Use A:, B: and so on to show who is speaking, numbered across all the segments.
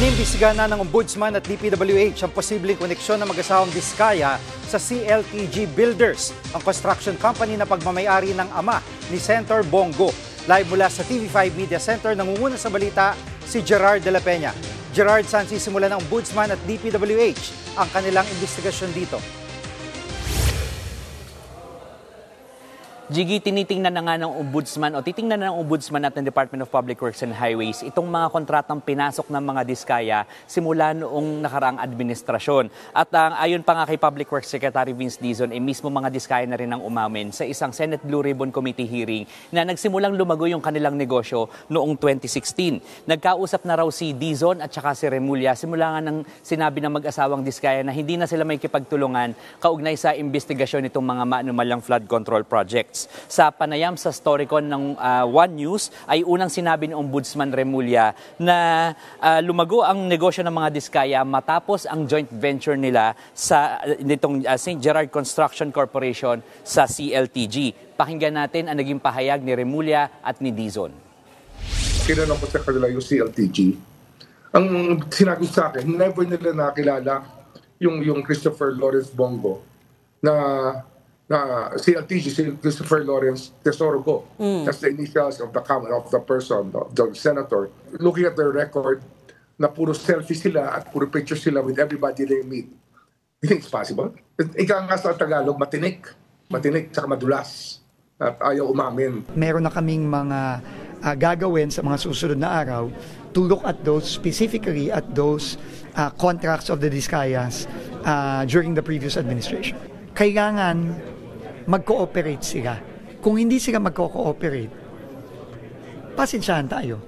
A: Inimbestigahan na ng Ombudsman at DPWH ang posibleng koneksyon ng mag-asawang Diskaya sa CLTG Builders, ang construction company na pagmamayari ng ama ni Senator Bongo. Live mula sa TV5 Media Center, nangunguna sa balita si Gerard de la Peña. Gerard, saan sisimula ng Ombudsman at DPWH ang kanilang investigasyon dito?
B: Jiggy, tinitingnan na nga ng Ombudsman o titingnan na ng Ombudsman at ng Department of Public Works and Highways itong mga kontratang pinasok ng mga Diskaya simula noong nakaraang administrasyon. At ayon pa nga kay Public Works Secretary Vince Dizon, mismo mga Diskaya na rin ang umamin sa isang Senate Blue Ribbon Committee hearing na nagsimulang lumago yung kanilang negosyo noong 2016. Nagkausap na raw si Dizon at saka si Remulla simula nga ng sinabi ng mag-asawang Diskaya na hindi na sila may kipagtulungan kaugnay sa investigasyon nitong mga maanumalyang flood control projects. Sa panayam sa Storycon ng One News ay unang sinabi ni Ombudsman Remulla na lumago ang negosyo ng mga Diskaya matapos ang joint venture nila sa nitong St. Gerard Construction Corporation sa CLTG. Pakinggan natin ang naging pahayag ni Remulla at ni Dizon.
C: Kinanong ko sa kanila yung CLTG. Ang sinabi sa akin, never nila nakilala yung Christopher Lawrence Bongo na CLTG, si Christopher Lawrence Tesoro ko. That's the initials of the person, the senator. Looking at their record, na puro selfie sila at puro picture sila with everybody they meet. You think it's possible? Ika nga sa Tagalog, matinik, tsaka madulas. At ayaw umamin.
D: Meron na kaming mga gagawin sa mga susunod na araw to look at those, specifically at those contracts of the Diskayas during the previous administration. Kailangan mag-cooperate sila. Kung hindi sila mag-cooperate, pasensyahan tayo.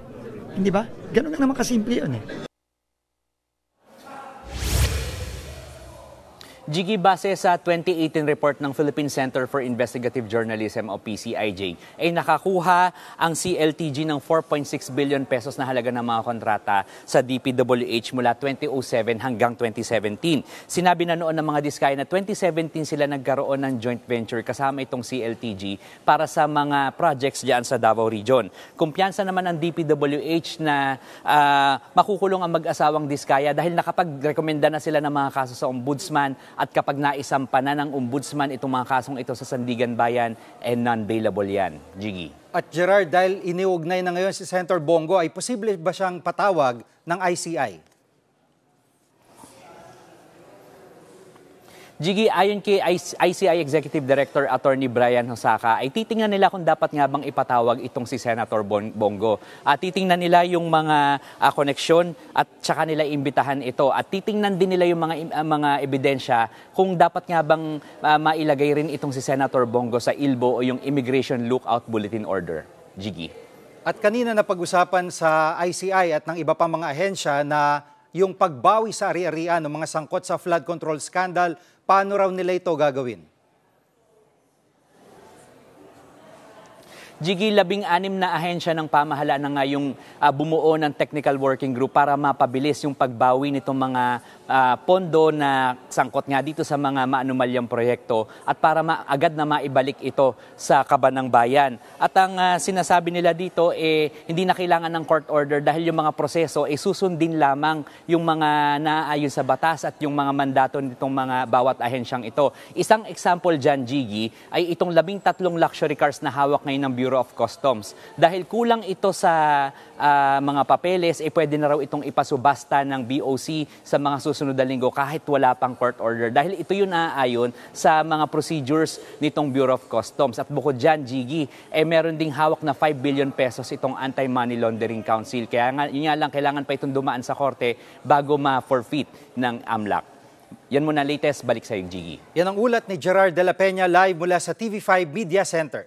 D: Hindi ba? Ganun lang naman kasimple yun eh.
B: Jiggy, base sa 2018 report ng Philippine Center for Investigative Journalism o PCIJ, ay nakakuha ang CLTG ng 4.6 billion pesos na halaga ng mga kontrata sa DPWH mula 2007 hanggang 2017. Sinabi na noon ng mga Diskaya na 2017 sila nagkaroon ng joint venture kasama itong CLTG para sa mga projects dyan sa Davao Region. Kumpiyansa naman ang DPWH na makukulong ang mag-asawang Diskaya dahil nakapag-rekomenda na sila ng mga kaso sa Ombudsman. At kapag naisampa na ng Ombudsman itong mga kasong ito sa Sandigan Bayan, non-bailable yan. Jiggy.
A: At Gerard, dahil iniugnay na ngayon si Senator Bongo, ay posible ba siyang patawag ng ICI?
B: Jiggy, ayon kay ICI Executive Director Attorney Brian Hosaka, ay titingnan nila kung dapat nga bang ipatawag itong si Senator Bongo. At titingnan nila yung mga koneksyon at saka nila imbitahan ito. At titingnan din nila yung mga ebidensya kung dapat nga bang mailagay rin itong si Senator Bongo sa ILBO o yung Immigration Lookout Bulletin Order. Jiggy.
A: At kanina na pag-usapan sa ICI at ng iba pang mga ahensya na yung pagbawi sa ari-arian ng mga sangkot sa flood control scandal, paano raw nila ito gagawin?
B: Jiggy, 16 na ahensya ng pamahalaan na nga yung bumuo ng technical working group para mapabilis yung pagbawi nitong mga pondo na sangkot nga dito sa mga maanumalyang proyekto at para agad na maibalik ito sa kaban ng bayan. At ang sinasabi nila dito, hindi na kailangan ng court order dahil yung mga proseso susundin lamang yung mga naayon sa batas at yung mga mandato nitong mga bawat ahensyang ito. Isang example dyan, Jiggy, ay itong 13 luxury cars na hawak ngayon ng Bureau of Customs. Dahil kulang ito sa mga papeles, pwede na raw itong ipasubasta ng BOC sa mga susunod na linggo kahit wala pang court order. Dahil ito yung naaayon sa mga procedures nitong Bureau of Customs. At bukod dyan, Jiggy, meron ding hawak na 5 billion pesos itong Anti-Money Laundering Council. Kaya nga, yun nga lang, kailangan pa itong dumaan sa korte bago ma-forfeit ng AMLAC. Yan muna latest, balik sa yung Jiggy.
A: Yan ang ulat ni Gerard de la Peña live mula sa TV5 Media Center.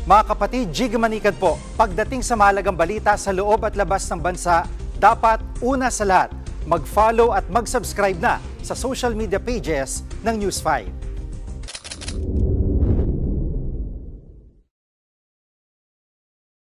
A: Mga kapatid, Jiggy Manikad po, pagdating sa mahalagang balita sa loob at labas ng bansa, dapat una sa lahat, mag-follow at mag-subscribe na sa social media pages ng News 5.